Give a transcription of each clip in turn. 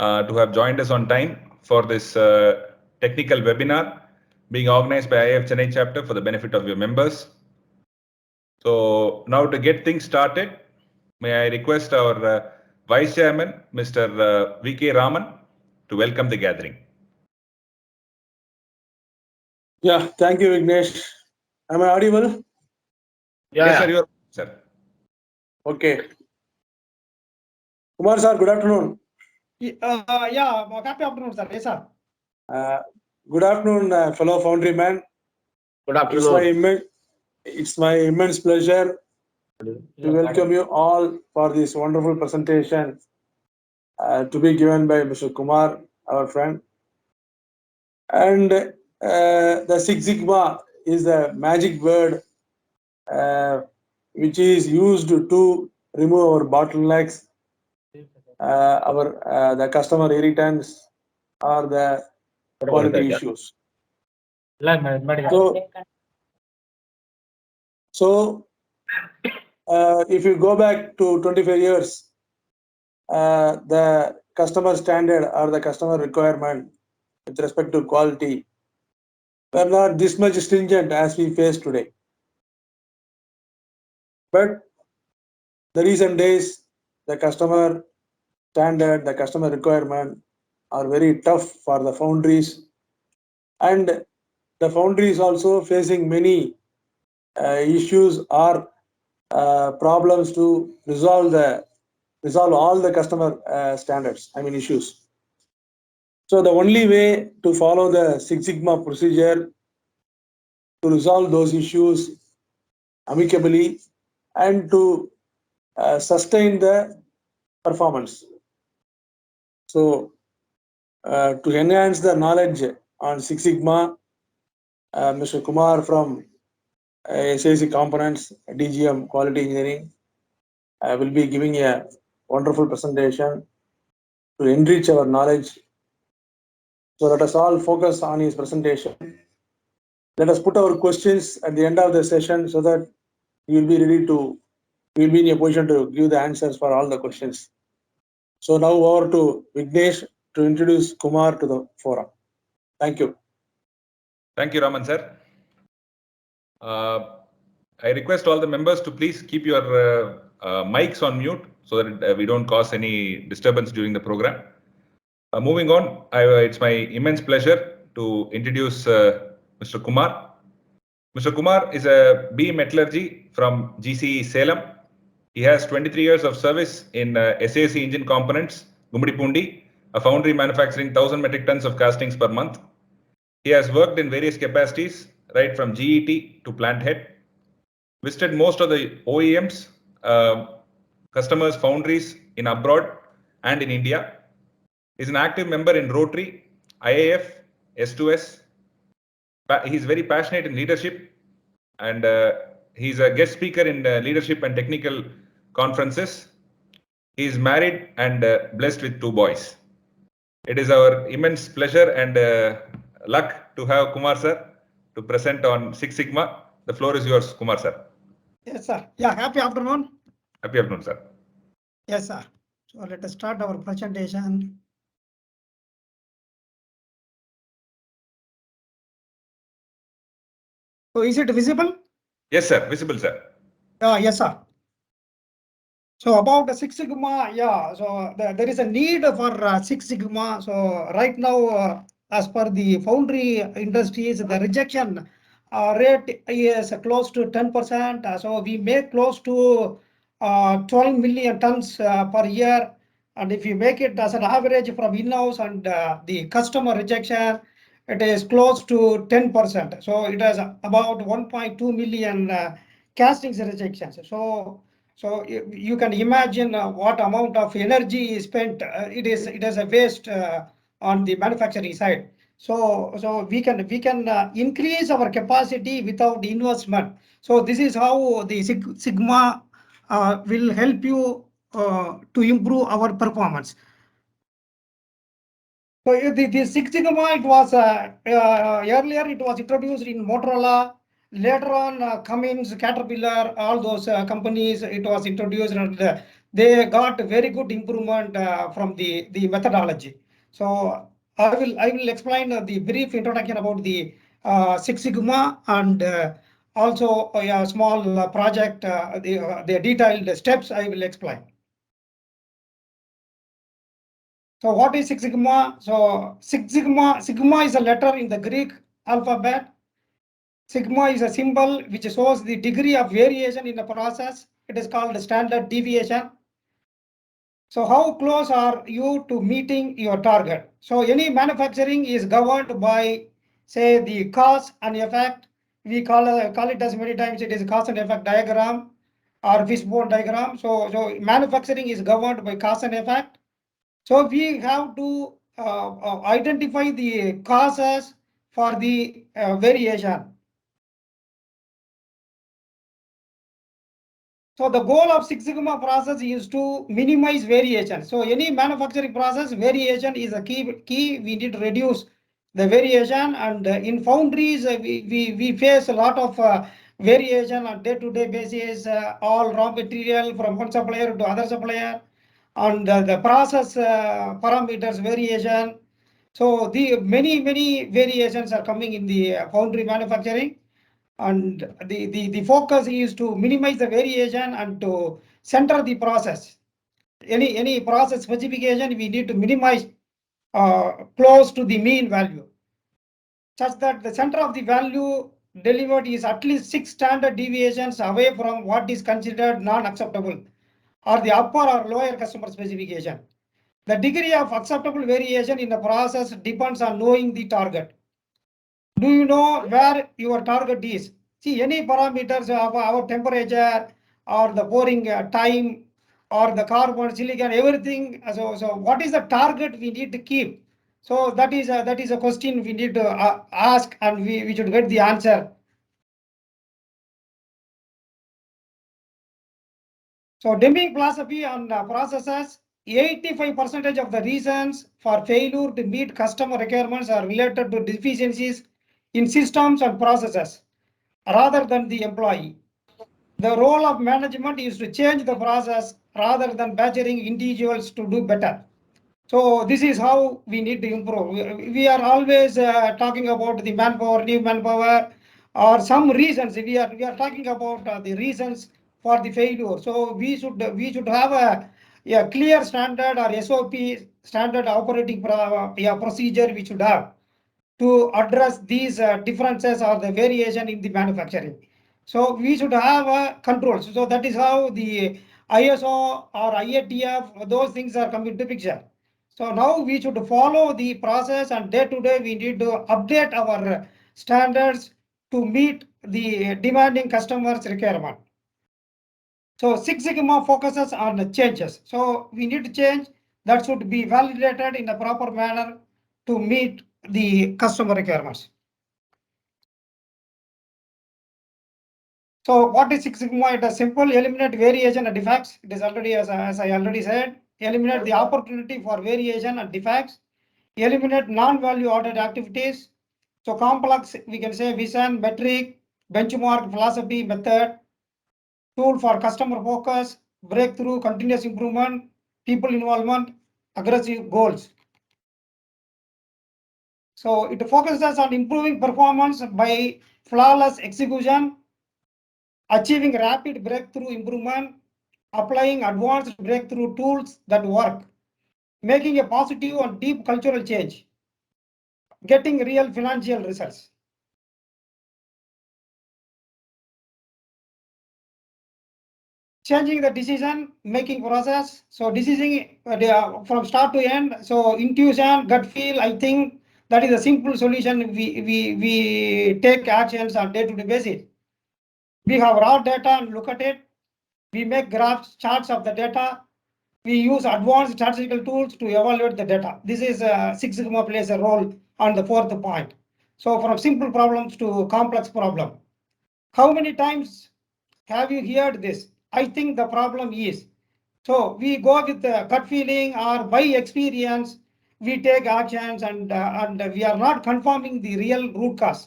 to have joined us on time for this technical webinar being organized by IIF Chennai chapter for the benefit of your members. So now to get things started, may I request our Vice Chairman, Mr. V.K. Raman, to welcome the gathering. Yeah, thank you, Vignesh. Am I audible? Yes, sir, you are, sir. Okay. Kumar sir, good afternoon. Happy afternoon, sir. Yes, sir. Good afternoon, fellow Foundrymen. Good afternoon. It's my immense pleasure to welcome you all for this wonderful presentation to be given by Mr. Kumar, our friend. And the Six Sigma is the magic word which is used to remove our bottlenecks, the customer irritants, or the quality issues. So if you go back to 25 years, the customer standard or the customer requirement with respect to quality were not this much stringent as we face today. But the recent days, the customer standard, the customer requirement are very tough for the foundries, and the foundries also facing many issues or problems to resolve all the customer standards, issues. So the only way to follow the Six Sigma procedure to resolve those issues amicably and to sustain the performance. So to enhance the knowledge on Six Sigma, Mr. Kumar from SAC Components, DGM Quality Engineering, will be giving a wonderful presentation to enrich our knowledge. So let us all focus on his presentation. Let us put our questions at the end of the session so that you will be in a position to give the answers for all the questions. So now over to Vignesh to introduce Kumar to the forum. Thank you. Thank you, Raman sir. I request all the members to please keep your mics on mute so that we don't cause any disturbance during the program. Moving on, it's my immense pleasure to introduce Mr. Kumar. Mr. Kumar is a B Metallurgy from GCE Salem. He has 23 years of service in SAC engine components, Gumadipundi, a foundry manufacturing 1,000 metric tons of castings per month. He has worked in various capacities, right from GET to plant head. Visited most of the OEMs, customers, foundries in abroad and in India. Is an active member in Rotary, IIF, S2S. He's very passionate in leadership, and he's a guest speaker in leadership and technical conferences. He is married and blessed with 2 boys. It is our immense pleasure and luck to have Kumar sir to present on Six Sigma. The floor is yours, Kumar sir. Yes, sir. Yeah, happy afternoon. Happy afternoon, sir. Yes, sir. So let us start our presentation. So is it visible? Yes, sir. Visible, sir. Yes, sir. So about the Six Sigma, yeah. So there is a need for Six Sigma. So right now, as per the foundry industries, the rejection rate is close to 10%. So we make close to 12 million tons per year. And if you make it as an average from in-house and the customer rejection, it is close to 10%. So it has about 1.2 million castings rejections. So you can imagine what amount of energy is spent. It is a waste on the manufacturing side. So we can increase our capacity without investment. So this is how the Sigma will help you to improve our performance. So the Six Sigma, it was earlier it was introduced in Motorola. Later on, Cummins, Caterpillar, all those companies, it was introduced. And they got very good improvement from the methodology. So I will explain the brief introduction about the Six Sigma and also a small project, the detailed steps I will explain. So what is Six Sigma? So Sigma is a letter in the Greek alphabet. Sigma is a symbol which shows the degree of variation in the process. It is called standard deviation. So how close are you to meeting your target? So any manufacturing is governed by, say, the cause and effect. We call it as many times it is cause and effect diagram or fishbone diagram. So manufacturing is governed by cause and effect. So we have to identify the causes for the variation. So the goal of Six Sigma process is to minimize variation. So any manufacturing process, variation is a key. We need to reduce the variation, and in foundries we face a lot of variation on day-to-day basis. All raw material from one supplier to other supplier, and the process parameters variation. So the many variations are coming in the foundry manufacturing. And the focus is to minimize the variation and to center the process. Any process specification we need to minimize close to the mean value, such that the center of the value delivered is at least 6 standard deviations away from what is considered non-acceptable or the upper or lower customer specification. The degree of acceptable variation in the process depends on knowing the target. Do you know where your target is? See, any parameters of our temperature or the pouring time or the carbon, silicon, everything. So what is the target we need to keep? So that is a question we need to ask, and we should get the answer. So Deming philosophy on processes, 85% of the reasons for failure to meet customer requirements are related to deficiencies in systems and processes rather than the employee. The role of management is to change the process rather than badgering individuals to do better. So this is how we need to improve. We are always talking about the manpower, new manpower, or some reasons. We are talking about the reasons for the failure. So we should have a clear standard or SOP, standard operating procedure we should have to address these differences or the variation in the manufacturing. So we should have a control. So that is how the ISO or IATF, those things are coming to picture. So now we should follow the process, and day to day we need to update our standards to meet the demanding customers' requirement. So Six Sigma focuses on the changes. So we need to change that should be validated in a proper manner to meet the customer requirements. So what is Six Sigma? It is simple: eliminate variation and defects. It is already, as I already said, eliminate the opportunity for variation and defects, eliminate non-value added activities. So complex, we can say vision, metric, benchmark, philosophy, method, tool for customer focus, breakthrough, continuous improvement, people involvement, aggressive goals. So it focuses on improving performance by flawless execution, achieving rapid breakthrough improvement, applying advanced breakthrough tools that work, making a positive and deep cultural change, getting real financial results. Changing the decision making process. So decision from start to end. So intuition, gut feel, I think that is a simple solution. We take actions on day-to-day basis. We have raw data and look at it. We make graphs, charts of the data. We use advanced statistical tools to evaluate the data. This is Six Sigma plays a role on the fourth point. So from simple problems to complex problem. How many times have you heard this? I think the problem is. So we go with the gut feeling or by experience, we take actions, and we are not confirming the real root cause.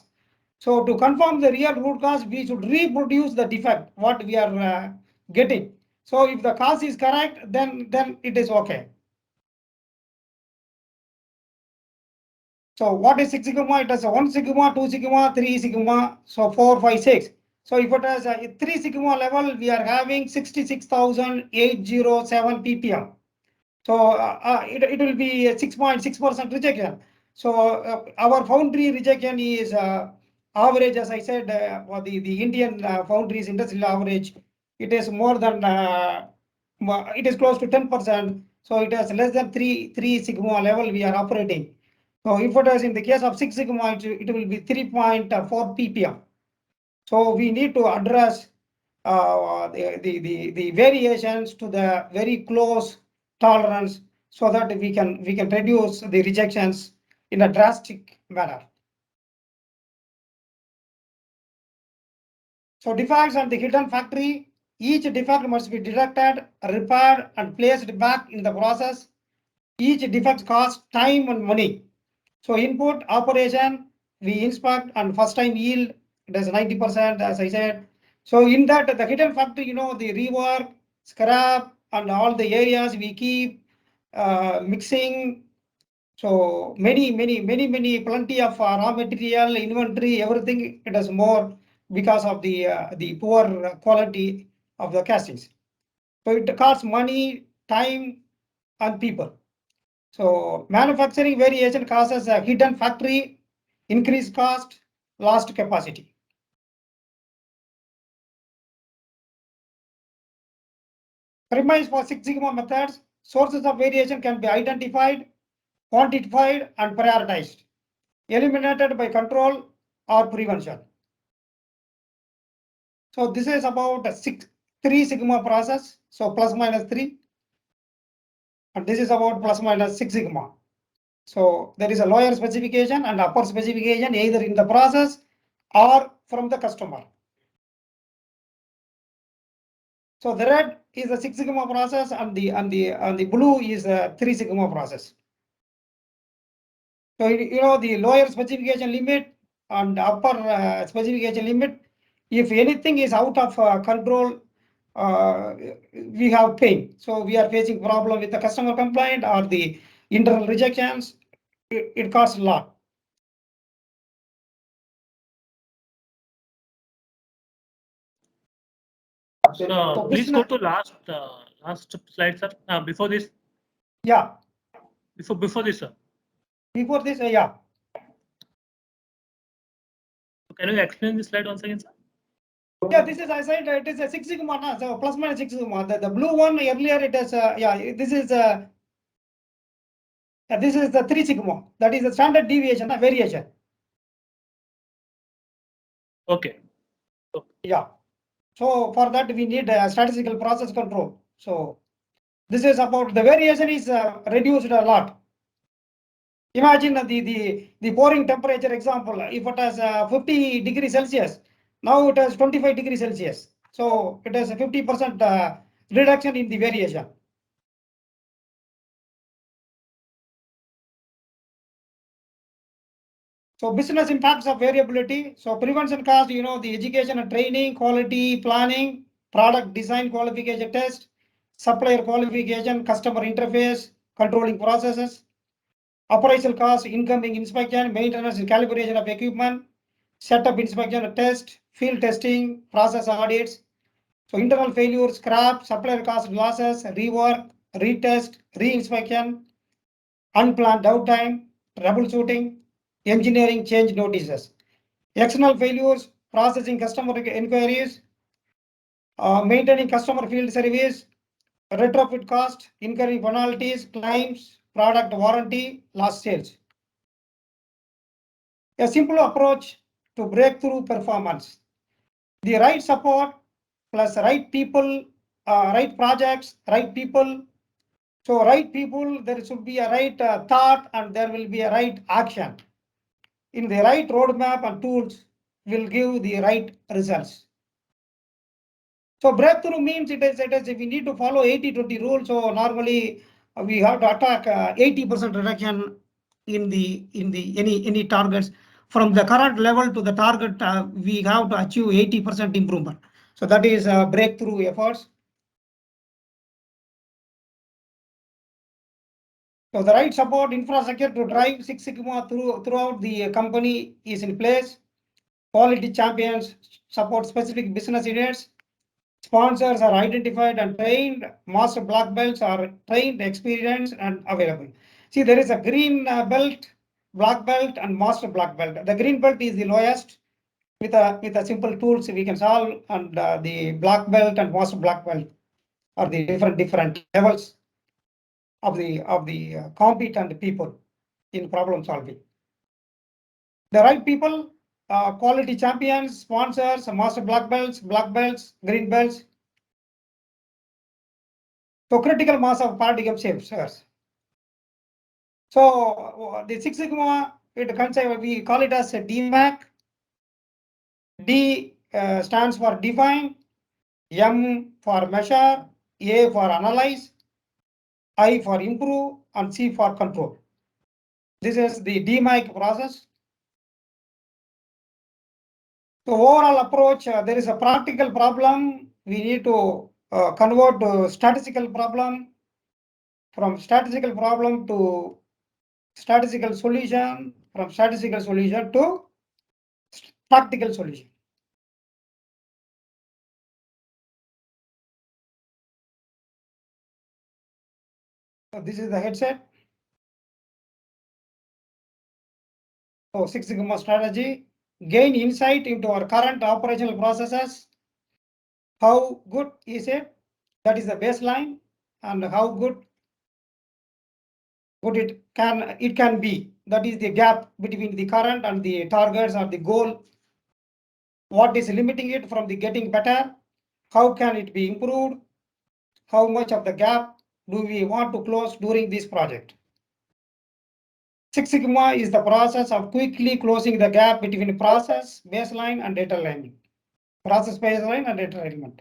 So to confirm the real root cause, we should reproduce the defect, what we are getting. So if the cost is correct, then it is okay. So what is 6 sigma? It has a 1 sigma, 2 sigma, 3 sigma, so 4, 5, 6. So if it has a 3 sigma level, we are having 66,807 ppm. So it will be a 6.6% rejection. So our foundry rejection is average, as I said, for the Indian foundries industrial average, it is more than it is close to 10%. So it has less than 3 sigma level we are operating. So if it is in the case of 6 sigma, it will be 3.4 ppm. So we need to address the variations to the very close tolerance so that we can reduce the rejections in a drastic manner. So defects at the hidden factory, each defect must be detected, repaired, and placed back in the process. Each defect costs time and money. So input, operation, we inspect, and first time yield, it is 90%, as I said. So in that, the hidden factory, the rework, scrap, and all the areas we keep mixing. So many, plenty of raw material, inventory, everything, it is more because of the poor quality of the castings. So it costs money, time, and people. So manufacturing variation causes a hidden factory, increased cost, lost capacity. Premise for 6 sigma methods, sources of variation can be identified, quantified, and prioritized, eliminated by control or prevention. So this is about a 3 sigma process, so plus minus 3. And this is about plus minus 6 sigma. So there is a lower specification and upper specification either in the process or from the customer. So the red is a 6 sigma process and the blue is a 3 sigma process. So the lower specification limit and upper specification limit, if anything is out of control, we have pain. So we are facing problem with the customer complaint or the internal rejections. It costs a lot. So please go to last slide, sir. Before this. Yeah. Before this, sir. Before this, yeah. So can you explain this slide once again, sir? Yeah, this is, I said, it is a 6 sigma, so plus minus 6 sigma. The blue one earlier, it is, this is the 3 sigma. That is the standard deviation, variation. Okay. Yeah. So for that, we need a statistical process control. So this is about the variation is reduced a lot. Imagine the pouring temperature example. If it has 50 degrees Celsius, now it has 25 degrees Celsius. So it has a 50% reduction in the variation. So business impacts of variability. So prevention cost, the education and training, quality planning, product design qualification test, supplier qualification, customer interface, controlling processes. Operational cost, incoming inspection, maintenance and calibration of equipment, setup inspection, test, field testing, process audits. So internal failures, scrap, supplier cost losses, rework, retest, re-inspection, unplanned downtime, troubleshooting, engineering change notices. External failures, processing customer inquiries, maintaining customer field service, retrofit cost, incurring penalties, claims, product warranty, lost sales. A simple approach to breakthrough performance. The right support plus right people, right projects, right people. So right people, there should be a right thought and there will be a right action. In the right roadmap and tools will give the right results. So breakthrough means it is if we need to follow 80-20 rule. So normally we have to attack 80% reduction in any targets from the current level to the target. We have to achieve 80% improvement. So that is breakthrough efforts. So the right support infrastructure to drive Six Sigma throughout the company is in place. Quality champions support specific business units. Sponsors are identified and trained. Master black belts are trained, experienced, and available. See, there is a green belt, black belt, and master black belt. The green belt is the lowest. With a simple tools we can solve, and the black belt and master black belt are the different levels of the competent people in problem solving. The right people, quality champions, sponsors, master black belts, green belts. So critical mass of paradigm shifts. So the Six Sigma, we call it as a DMAC. D stands for define, M for measure, A for analyze, I for improve, and C for control. This is the DMAC process. So overall approach, there is a practical problem. We need to convert to statistical problem, from statistical problem to statistical solution, from statistical solution to practical solution. So this is the headset. So Six Sigma strategy, gain insight into our current operational processes. How good is it? That is the baseline, and how good it can be. That is the gap between the current and the targets or the goal. What is limiting it from the getting better? How can it be improved? How much of the gap do we want to close during this project? Six Sigma is the process of quickly closing the gap between process, baseline, and data alignment. Process baseline and data alignment.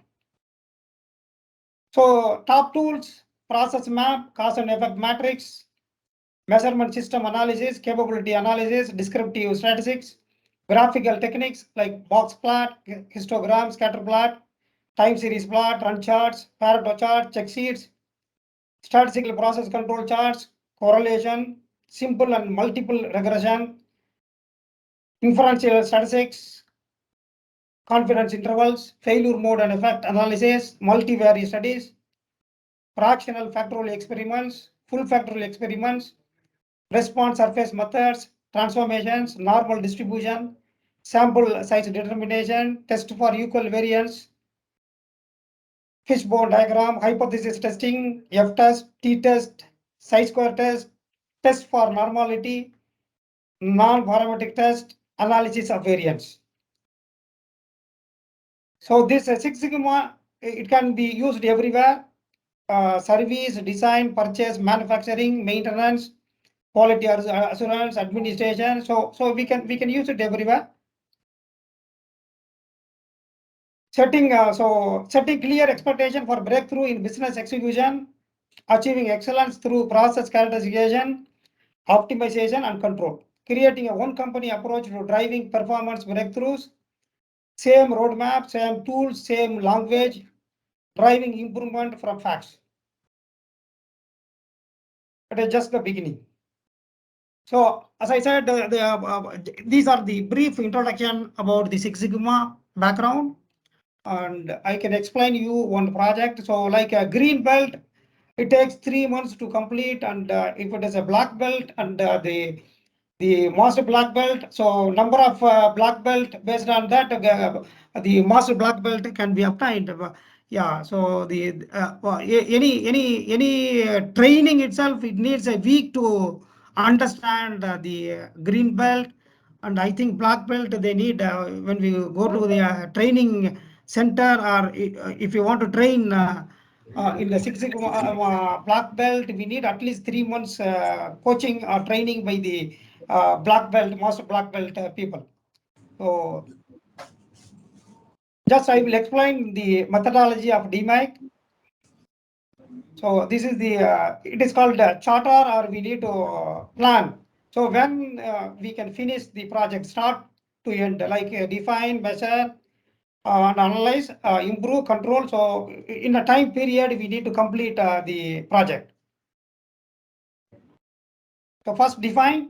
So top tools, process map, cause and effect matrix, measurement system analysis, capability analysis, descriptive statistics, graphical techniques like box plot, histogram, scatter plot, time series plot, run charts, Pareto chart, check sheets, statistical process control charts, correlation, simple and multiple regression, inferential statistics, confidence intervals, failure mode and effect analysis, multivariate studies, fractional factorial experiments, full factorial experiments, response surface methods, transformations, normal distribution, sample size determination, test for equal variance, fishbone diagram, hypothesis testing, F-test, T-test, chi-square test, test for normality, non-parametric test, analysis of variance. So this Six Sigma, it can be used everywhere. Service, design, purchase, manufacturing, maintenance, quality assurance, administration. So we can use it everywhere. Setting clear expectation for breakthrough in business execution, achieving excellence through process characterization, optimization, and control. Creating a one company approach to driving performance breakthroughs, same roadmap, same tools, same language, driving improvement from facts. It is just the beginning. So as I said, these are the brief introduction about the Six Sigma background, and I can explain you one project. So like a green belt, it takes 3 months to complete, and if it is a black belt and the master black belt, so number of black belt, based on that the master black belt can be obtained. Yeah, so the any training itself, it needs a week to understand the green belt, and I think black belt they need when we go to the training center, or if you want to train in the Six Sigma black belt, we need at least 3 months coaching or training by the black belt, master black belt people. So just I will explain the methodology of DMAC. So this is the it is called charter, or we need to plan. So when we can finish the project start to end, like define, measure, and analyze, improve, control. So in a time period, we need to complete the project. So first define.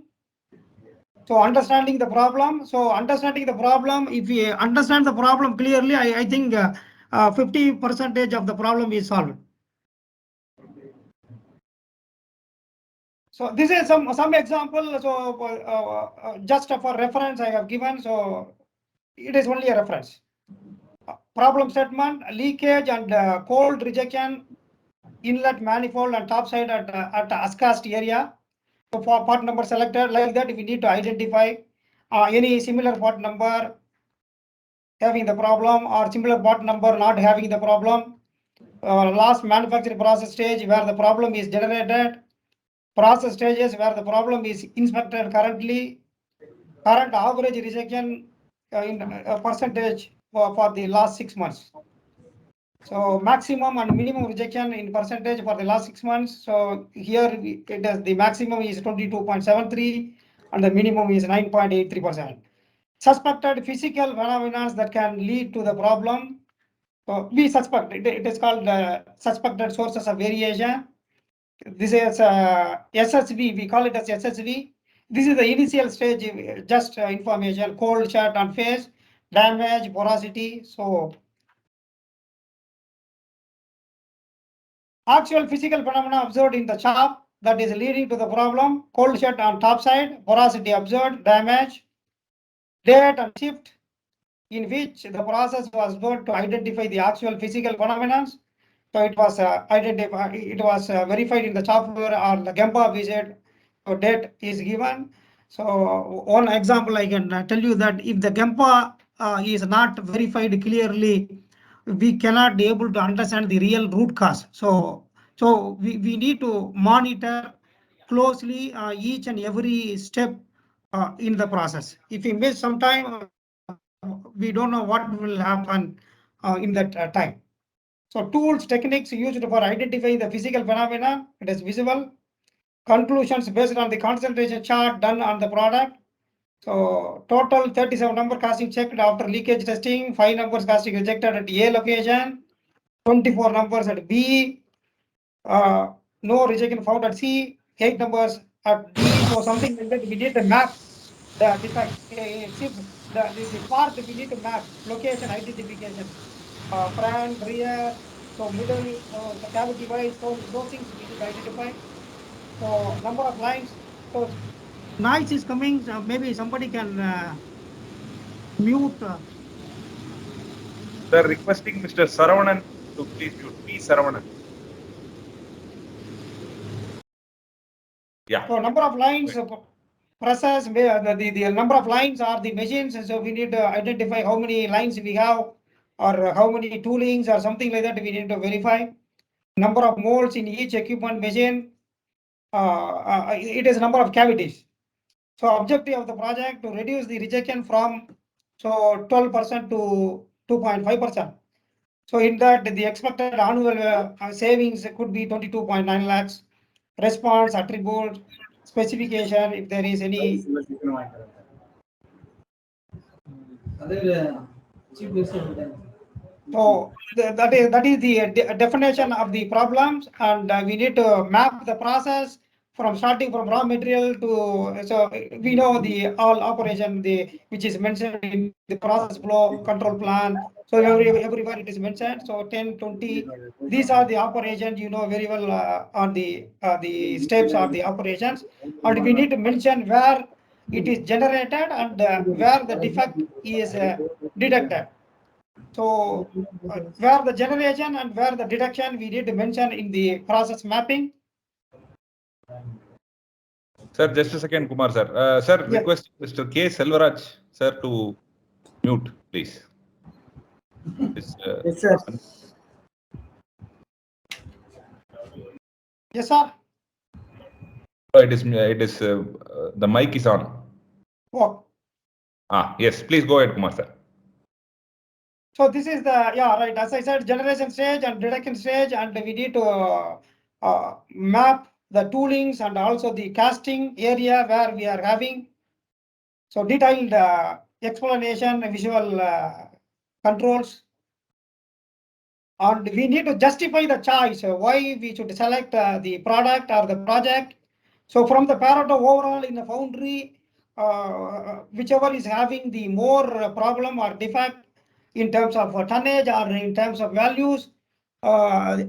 So understanding the problem. So understanding the problem, if we understand the problem clearly, I think 50% of the problem is solved. So this is some example. So just for reference I have given. So it is only a reference. Problem statement: leakage and cold rejection, inlet manifold and top side at Ascast area. So for part number selected like that, we need to identify any similar part number having the problem or similar part number not having the problem. Last manufacturing process stage where the problem is generated. Process stages where the problem is inspected currently. Current average rejection in percentage for the last 6 months. So maximum and minimum rejection in percentage for the last 6 months. So here it is the maximum is 22.73 and the minimum is 9.83%. Suspected physical phenomena that can lead to the problem. So we suspect it is called suspected sources of variation. This is SSV. We call it as SSV. This is the initial stage, just information: cold, shut, and phase, damage, porosity. So actual physical phenomena observed in the shop that is leading to the problem: cold shut on top side, porosity observed, damage, date and shift in which the process was done to identify the actual physical phenomena. So it was identified. It was verified in the shop floor or the Gemba visit. So date is given. So one example I can tell you that if the Gemba is not verified clearly, we cannot be able to understand the real root cause. So we need to monitor closely each and every step in the process. If we miss some time, we don't know what will happen in that time. So tools, techniques used for identifying the physical phenomena, it is visible. Conclusions based on the concentration chart done on the product. So total 37 number casting checked after leakage testing, 5 numbers casting rejected at A location, 24 numbers at B, no rejection found at C, 8 numbers at D. So something like that, we need to map the defect. The part we need to map, location identification, front, rear, so middle, the cavity wise, so those things we need to identify. So number of lines. So noise is coming. So maybe somebody can mute. They're requesting Mr. Saravanan to please mute. P. Saravanan. Yeah. So number of lines, process, the number of lines are the machines. So we need to identify how many lines we have or how many toolings or something like that we need to verify. Number of molds in each equipment machine. It is number of cavities. So objective of the project to reduce the rejection from 12% to 2.5%. So in that the expected annual savings could be 22.9 lakhs. Response, attribute, specification, if there is any. So that is the definition of the problems, and we need to map the process from starting from raw material to, so we know the all operation which is mentioned in the process flow control plan. So everywhere it is mentioned. So 10, 20, these are the operations you know very well on the steps of the operations, and we need to mention where it is generated and where the defect is detected. So where the generation and where the detection we need to mention in the process mapping. Sir, just a second, Kumar sir. Sir, Yeah. request Mr. K. Selvaraj sir to mute, please. Yes, sir. Yes, sir. It is the mic is on. Oh. Yes, please go ahead, Kumar sir. So this is the, right. As I said, generation stage and detection stage, and we need to map the toolings and also the casting area where we are having. So detailed explanation, visual controls. And we need to justify the choice, why we should select the product or the project. So from the Pareto overall in the foundry, whichever is having the more problem or defect in terms of tonnage or in terms of values,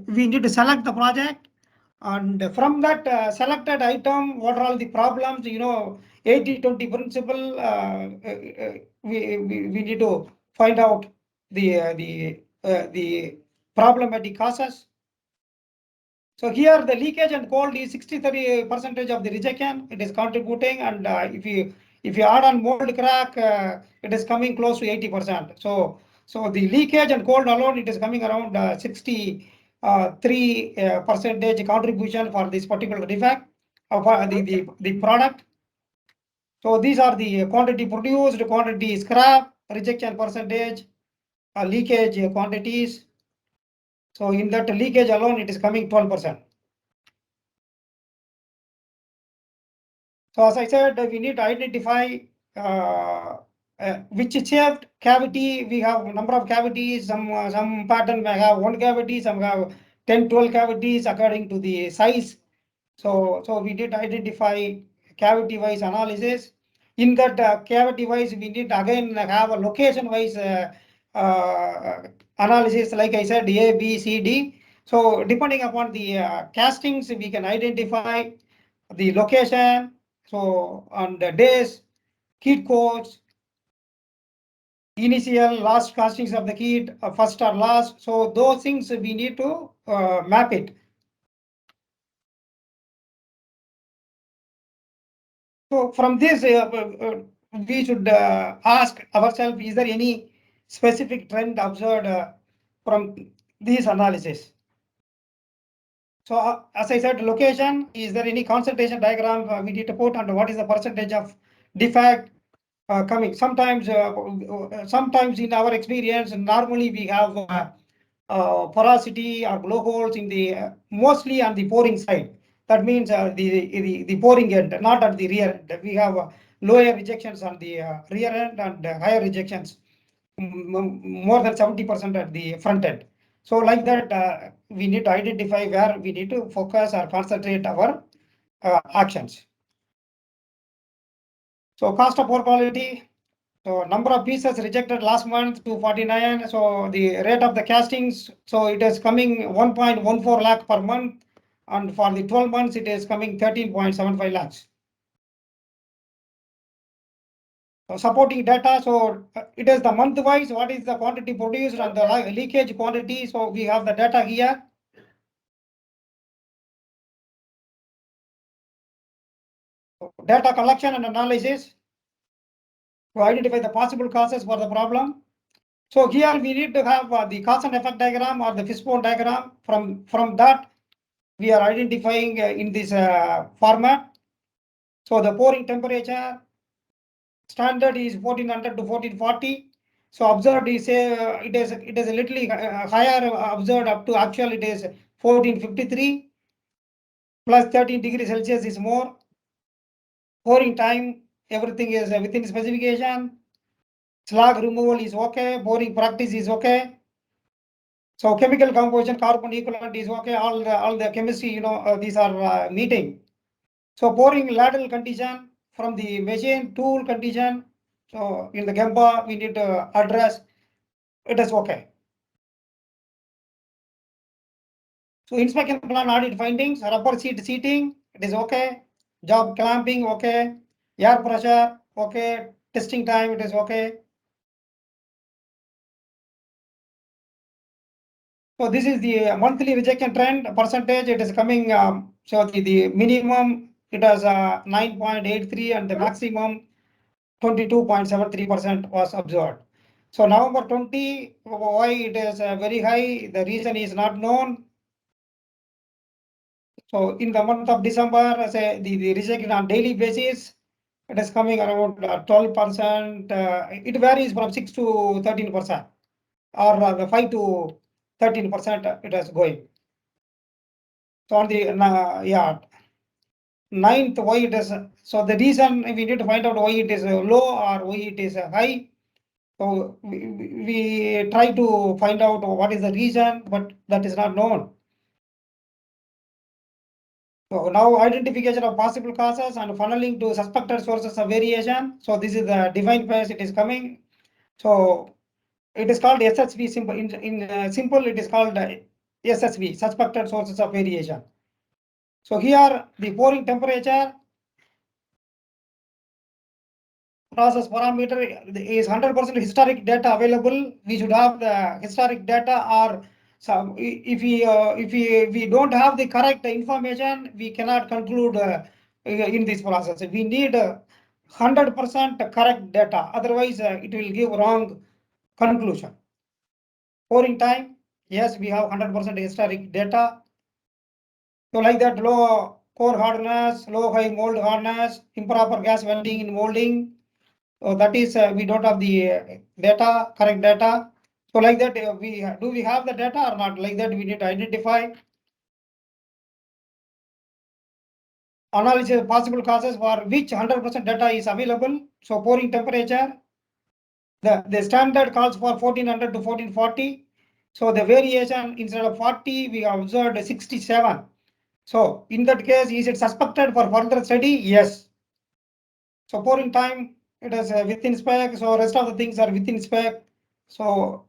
we need to select the project. And from that selected item, what are all the problems, 80-20 principle, we need to find out the problematic causes. So here the leakage and cold is 63% of the rejection. It is contributing, and if you add on mold crack, it is coming close to 80%. So the leakage and cold alone, it is coming around 63% contribution for this particular defect of the product. So these are the quantity produced, quantity scrap, rejection percentage, leakage quantities. So in that leakage alone, it is coming 12%. So as I said, we need to identify which shaped cavity. We have a number of cavities. Some pattern may have one cavity, some have 10-12 cavities according to the size. So we need to identify cavity-wise analysis. In that cavity-wise, we need to again have a location-wise analysis. Like I said, A, B, C, D. So depending upon the castings, we can identify the location. So on the days, kit codes, initial, last castings of the kit, first or last. So those things we need to map it. So from this, we should ask ourselves, is there any specific trend observed from these analysis? So as I said, location, is there any concentration diagram we need to put under what is the percentage of defect coming? Sometimes in our experience, normally we have porosity or blowholes in the mostly on the pouring side. That means the pouring end, not at the rear end. We have lower rejections on the rear end and higher rejections, more than 70% at the front end. So like that, we need to identify where we need to focus or concentrate our actions. So cost of poor quality. So number of pieces rejected last month 249. So the rate of the castings, so it is coming 1.14 lakh per month, and for the 12 months it is coming 13.75 lakhs. So supporting data, so it is the month wise, what is the quantity produced and the leakage quantity. So we have the data here. Data collection and analysis to identify the possible causes for the problem. So here we need to have the cause and effect diagram or the fishbone diagram. From that, we are identifying in this format. So the pouring temperature standard is 1400 to 1440. So observed is it is a little higher. Observed up to actual it is 1453 plus 13 degrees Celsius is more. Pouring time, everything is within specification. Slag removal is okay. Pouring practice is okay. So chemical composition, carbon equivalent is okay. All the chemistry, these are meeting. So pouring lateral condition from the machine tool condition. So in the Gemba, we need to address it is okay. So inspection plan audit findings, rubber seating, it is okay. Job clamping, okay. Air pressure, okay. Testing time, it is okay. So this is the monthly rejection trend percentage. It is coming. So the minimum it has 9.83 and the maximum 22.73% was observed. So November 20, why it is very high? The reason is not known. So in the month of December, say the rejection on daily basis, it is coming around 12%. It varies from 6 to 13%, or the 5 to 13% it is going. So on the 9th, why it is, so the reason we need to find out why it is low or why it is high. So we try to find out what is the reason, but that is not known. So now identification of possible causes and funneling to suspected sources of variation. So this is the defined phase it is coming. So it is called SSV simple. In simple, it is called SSV, suspected sources of variation. So here the pouring temperature process parameter is 100% historic data available. We should have the historic data, or some if we don't have the correct information, we cannot conclude in this process. We need 100% correct data. Otherwise, it will give wrong conclusion. Pouring time, yes, we have 100% historic data. So like that, low core hardness, low high mold hardness, improper gas venting in molding. So that is we don't have the data, correct data. So like that, we have the data or not? Like that, we need to identify. Analysis of possible causes for which 100% data is available. So pouring temperature, the standard calls for 1400 to 1440. So the variation instead of 40, we have observed 67. So in that case, is it suspected for further study? Yes. So pouring time, it is within spec. So rest of the things are within spec. So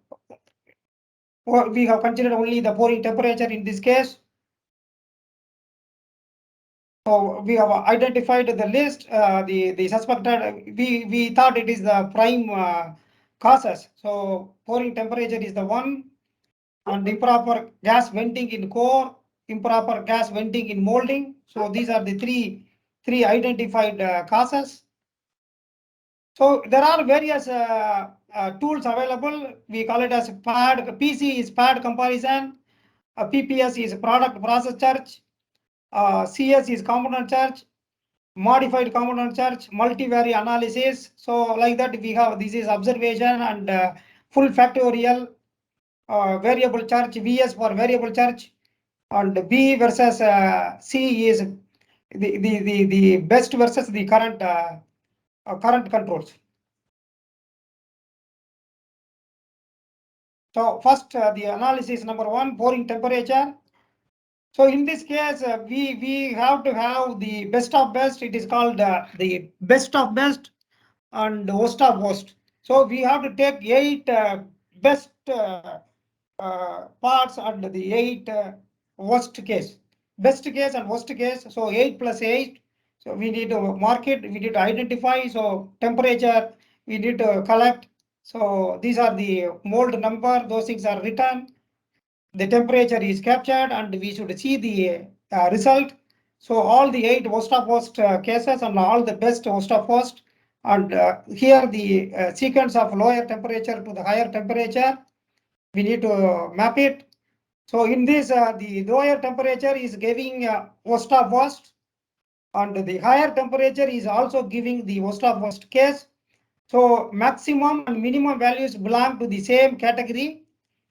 we have considered only the pouring temperature in this case. So we have identified the list, the suspected, we thought it is the prime causes. So pouring temperature is the one, and improper gas venting in core, improper gas venting in molding. So these are the three identified causes. So there are various tools available. We call it as PAD. PC is PAD comparison. PPS is product process charge. CS is component charge. Modified component charge, multivariate analysis. So like that, we have this is observation and full factorial variable charge, VS for variable charge, and B versus C is the best versus the current current controls. So first, the analysis number one, pouring temperature. So in this case, we have to have the best of best. It is called the best of best and worst of worst. So we have to take 8 best parts and the 8 worst case. Best case and worst case. So 8 plus 8. So we need to mark it. We need to identify. So temperature we need to collect. So these are the mold number. Those things are written. The temperature is captured, and we should see the result. So all the 8 worst of worst cases and all the best worst of worst. And here the sequence of lower temperature to the higher temperature, we need to map it. So in this, the lower temperature is giving worst of worst, and the higher temperature is also giving the worst of worst case. So maximum and minimum values belong to the same category.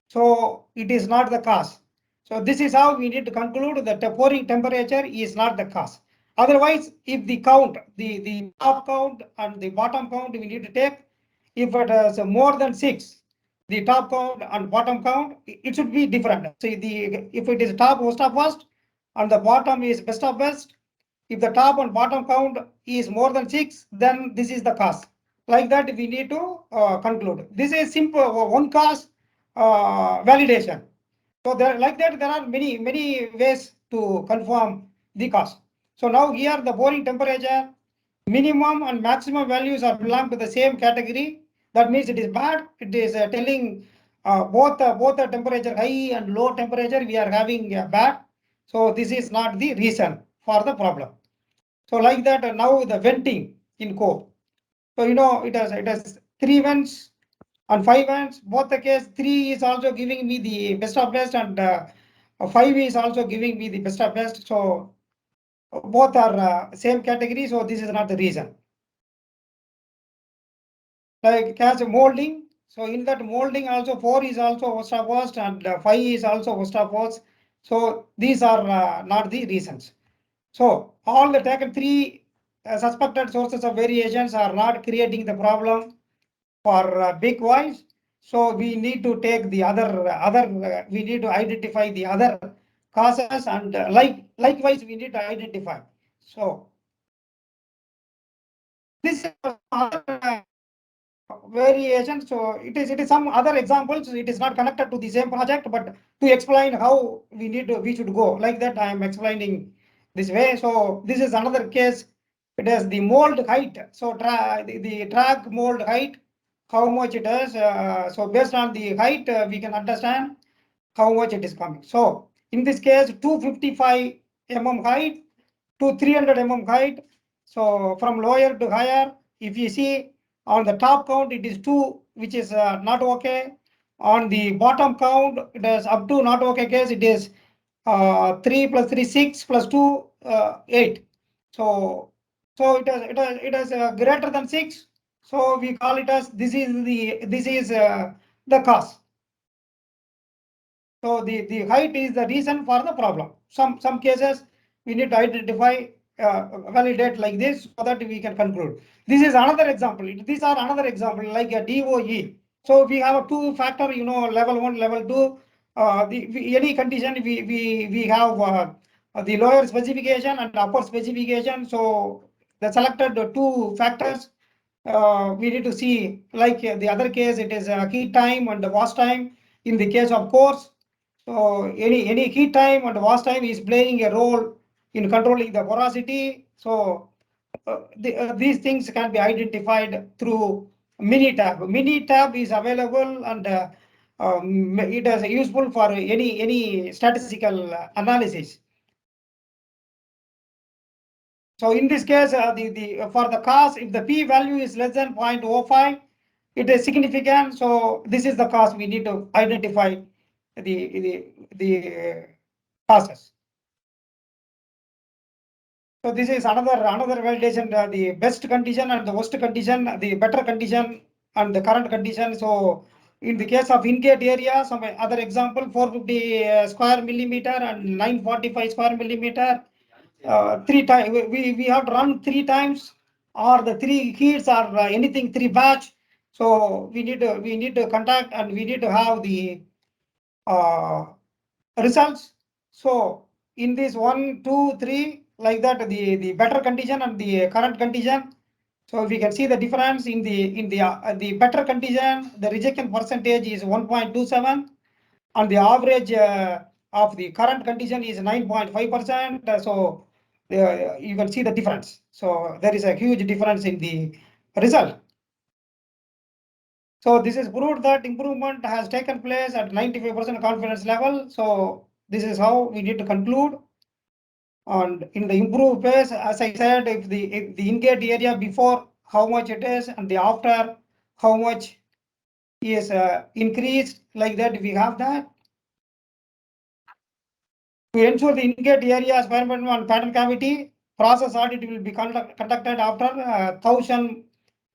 So it is not the cause. So this is how we need to conclude that the pouring temperature is not the cause. Otherwise, if the count, the top count and the bottom count we need to take, if it is more than 6, the top count and bottom count, it should be different. So if it is top worst of worst and the bottom is best of best, if the top and bottom count is more than 6, then this is the cause. Like that, we need to conclude. This is simple one cause validation. So there, like that, there are many ways to confirm the cause. So now here the pouring temperature, minimum and maximum values are belong to the same category. That means it is bad. It is telling both the temperature high and low temperature we are having bad. So this is not the reason for the problem. So like that, now the venting in core. So it has 3 vents and 5 vents. Both the case 3 is also giving me the best of best, and 5 is also giving me the best of best. So both are same category. So this is not the reason. Like as molding. So in that molding also 4 is also worst of worst, and 5 is also worst of worst. So these are not the reasons. So all the taken 3 suspected sources of variations are not creating the problem for big wise. So we need to take the other we need to identify the other causes, and likewise we need to identify. So this is variation. So it is some other examples. It is not connected to the same project, but to explain how we should go. Like that, I am explaining this way. So this is another case. It is the mold height. So the track mold height, how much it is. So based on the height, we can understand how much it is coming. So in this case, 255 mm height to 300 mm height. So from lower to higher, if you see on the top count, it is 2, which is not okay. On the bottom count, it is up to not okay case. It is 3 plus 3 6 plus 2 8. So it is greater than 6. So we call it as this is the cause. So the height is the reason for the problem. Some cases we need to identify, validate like this so that we can conclude. This is another example. These are another example like a DOE. So we have a 2-factor, level 1, level 2. Any condition we have the lower specification and upper specification. So the selected 2 factors. We need to see, like the other case, it is heat time and the wash time. In the case of course, so any heat time and wash time is playing a role in controlling the porosity. So these things can be identified through Minitab. Minitab is available, and it is useful for any statistical analysis. So in this case, for the cause, if the p value is less than 0.05, it is significant. So this is the cause we need to identify the causes. So this is another validation, the best condition and the worst condition, the better condition and the current condition. So in the case of in-gate area, some other example, 450 square millimeter and 945 square millimeter. 3 times we have to run 3 times, or the 3 heats, or anything 3 batch. So we need to contact, and we need to have the results. So in this 1, 2, 3, like that, the better condition and the current condition. So we can see the difference in the better condition. The rejection percentage is 1.27, and the average of the current condition is 9.5%. So you can see the difference. So there is a huge difference in the result. So this is proved that improvement has taken place at 95% confidence level. So this is how we need to conclude. And in the improved phase, as I said, if the in-gate area before, how much it is, and the after, how much is increased, like that we have that. To ensure the in-gate area experiment on pattern cavity, process audit will be conducted after 1,000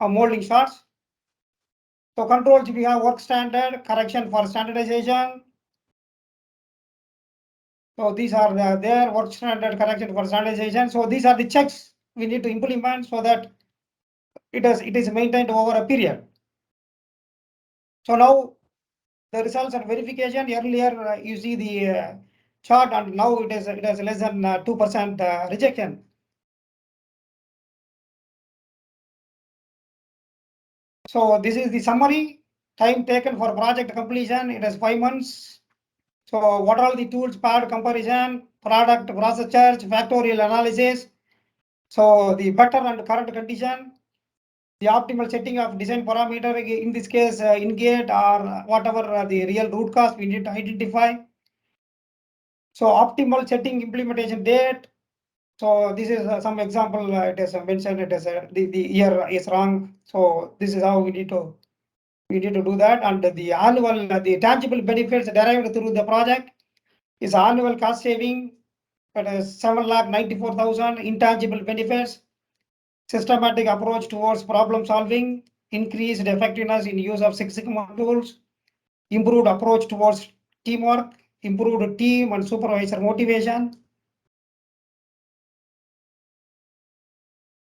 molding shots. So controls, we have work standard, correction for standardization. So these are their work standard, correction for standardization. So these are the checks we need to implement so that it is maintained over a period. So now the results and verification. Earlier you see the chart, and now it is less than 2% rejection. So this is the summary. Time taken for project completion, it is 5 months. So what are the tools? Paired comparison, product process charge, factorial analysis. So the better and current condition, the optimal setting of design parameter, in this case in-gate or whatever the real root cause we need to identify. So optimal setting implementation date. So this is some example. It is mentioned. It is the year is wrong. So this is how we need to do that. And the annual, the tangible benefits derived through the project is annual cost saving. It is 7,94,000 intangible benefits. Systematic approach towards problem solving, increased effectiveness in use of Six Sigma tools, improved approach towards teamwork, improved team and supervisor motivation.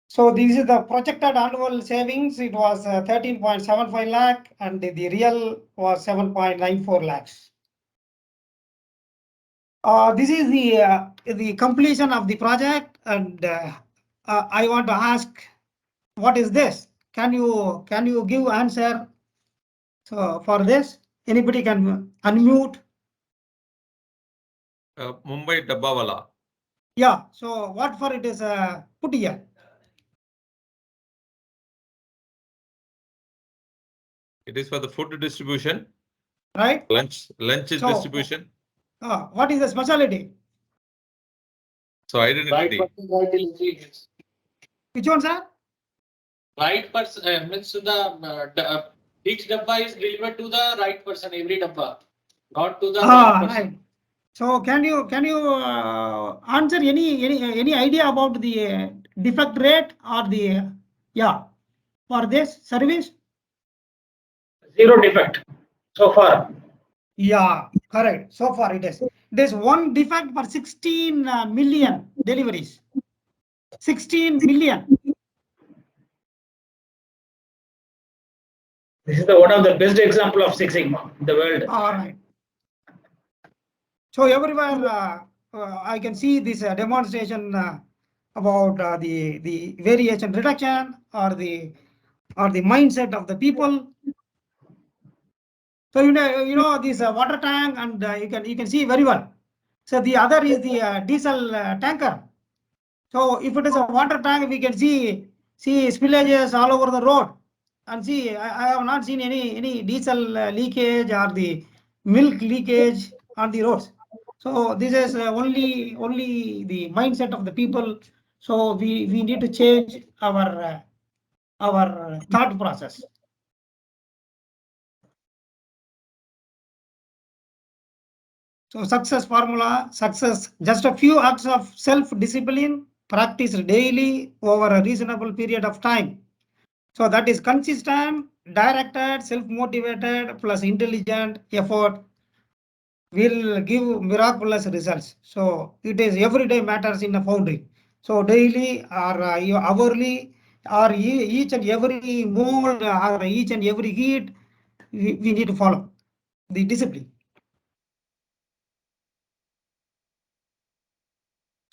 So this is the projected annual savings. It was 13.75 lakh, and the real was 7.94 lakhs. This is the completion of the project, and I want to ask, what is this? Can you give answer? So for this, anybody can unmute. Mumbai Dabbawala. Yeah. So what for it is put here? It is for the food distribution. Right. Lunch So, distribution. What is the specialty? So identity. Which one, sir? Right person means each dabba is delivered to the right person, every dabba, not to the wrong person. Right. So can you answer any idea about the defect rate or the for this service? Zero defect so far. Yeah, correct. So far it is. There's one defect for 16 million deliveries. 16 million. This is one of the best example of Six Sigma in the world. All right. So everywhere I can see this demonstration about the variation reduction or the mindset of the people. So you know this water tank, and you can see very well. So the other is the diesel tanker. So if it is a water tank, we can see spillages all over the road, and see I have not seen any diesel leakage or the milk leakage on the roads. So this is only the mindset of the people. So we need to change our thought process. So success formula, success, just a few acts of self-discipline practiced daily over a reasonable period of time. So that is consistent, directed, self-motivated plus intelligent effort will give miraculous results. So it is everyday matters in a foundry. So daily or hourly or each and every mold or each and every heat, we need to follow the discipline.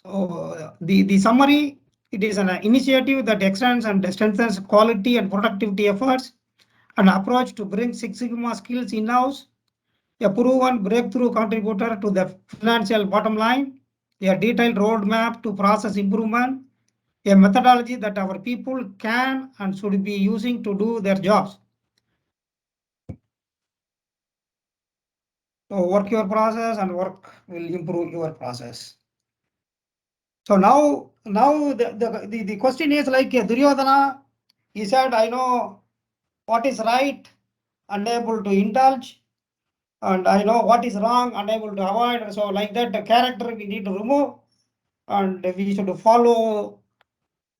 So the summary, it is an initiative that extends and strengthens quality and productivity efforts, an approach to bring Six Sigma skills in-house, a proven breakthrough contributor to the financial bottom line, a detailed roadmap to process improvement, a methodology that our people can and should be using to do their jobs. So work your process and work will improve your process. So now the question is like Duryodhana, he said, I know what is right, unable to indulge, and I know what is wrong, unable to avoid. So like that, the character we need to remove, and we should follow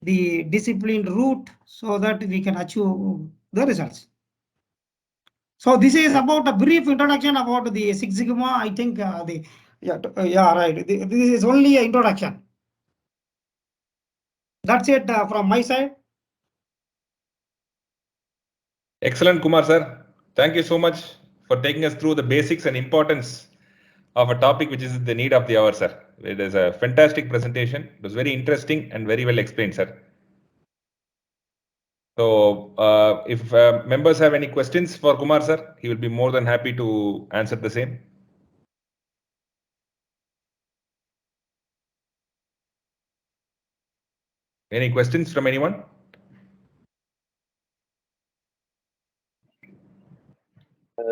the disciplined route so that we can achieve the results. So this is about a brief introduction about the Six Sigma. I think right. This is only an introduction. That's it from my side. Excellent, Kumar sir. Thank you so much for taking us through the basics and importance of a topic which is the need of the hour, sir. It is a fantastic presentation. It was very interesting and very well explained, sir. So if members have any questions for Kumar sir, he will be more than happy to answer the same. Any questions from anyone?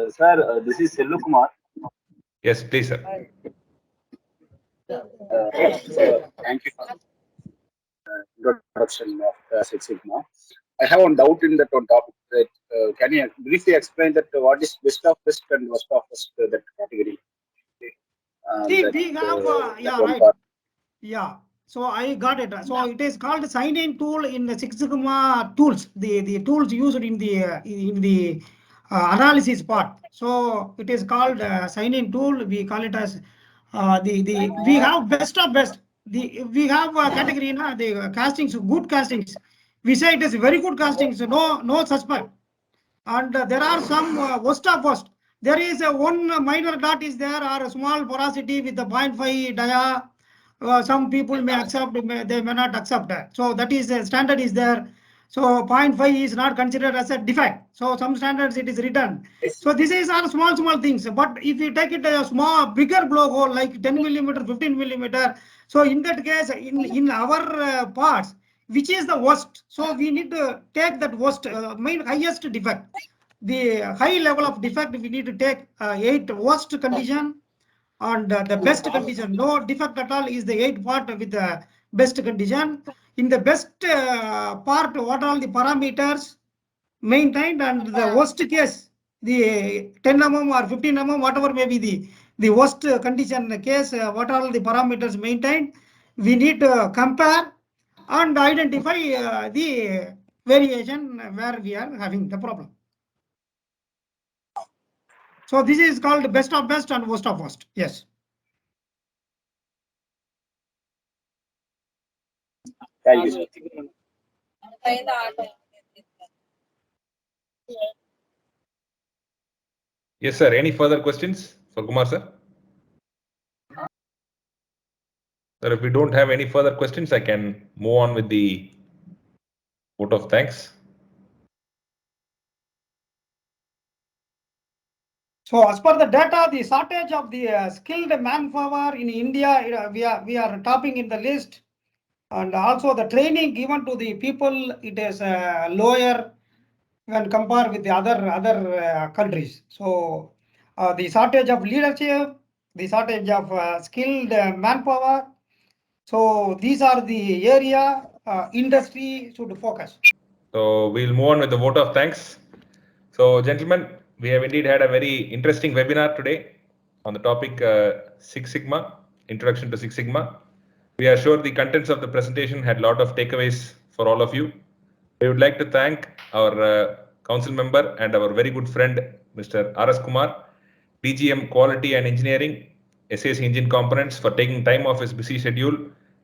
Sir, this is Kumar. Yes, please, sir. Thank you for the introduction of Six Sigma. I have one doubt in that one topic. That, can you briefly explain that what is best of best and worst of best that category? See, we have right. Yeah. So I got it. So it is called sign-in tool in the Six Sigma tools. The tools used in the analysis part. So it is called sign-in tool. We call it as we have best of best. We have a category na the castings, good castings. We say it is very good castings. No suspect. And there are some worst of worst. there is a one minor dot is there or a small porosity with the 0.5 dia. Some people may accept, they may not accept that. So that is a standard is there. So 0.5 is not considered as a defect. So some standards it is written. So this is all small things. But if you take it a small, bigger blowhole like 10 millimeter, 15 millimeter. So in that case, in our parts, which is the worst? So we need to take that worst, main highest defect. The high level of defect we need to take 8 worst condition and the best condition. No defect at all is the 8 part with the best condition. In the best part, what are all the parameters maintained, and the worst case, the 10 mm or 15 mm, whatever may be the worst condition case, what are all the parameters maintained. We need to compare and identify the variation where we are having the problem. So this is called best of best and worst of worst. Yes. Thank you, sir. Yes, sir. Any further questions for Kumar, sir? Sir, if we don't have any further questions, I can move on with the vote of thanks. So as per the data, the shortage of the skilled manpower in India, we are topping in the list, and also the training given to the people, it is lower when compared with the other countries. So the shortage of leadership, the shortage of skilled manpower. So these are the area industry should focus. So we'll move on with the vote of thanks. So gentlemen, we have indeed had a very interesting webinar today on the topic Six Sigma, Introduction to Six Sigma. We are sure the contents of the presentation had a lot of takeaways for all of you. We would like to thank our council member and our very good friend, Mr. S.Kumar, DGM Quality and Engineering, SAC Engine Components, for taking time off his busy schedule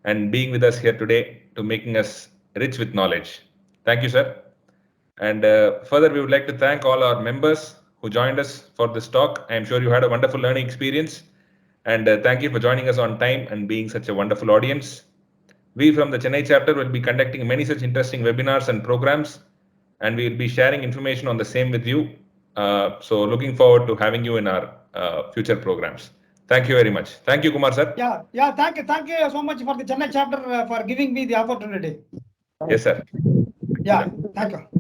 and being with us here today to making us rich with knowledge. Thank you, sir. And further, we would like to thank all our members who joined us for this talk. I am sure you had a wonderful learning experience. And thank you for joining us on time and being such a wonderful audience. We from the Chennai chapter will be conducting many such interesting webinars and programs, and we will be sharing information on the same with you. So looking forward to having you in our future programs. Thank you very much. Thank you, Kumar, sir. Yeah. Thank you so much for the Chennai chapter for giving me the opportunity. Yes, sir. Yeah, thank you.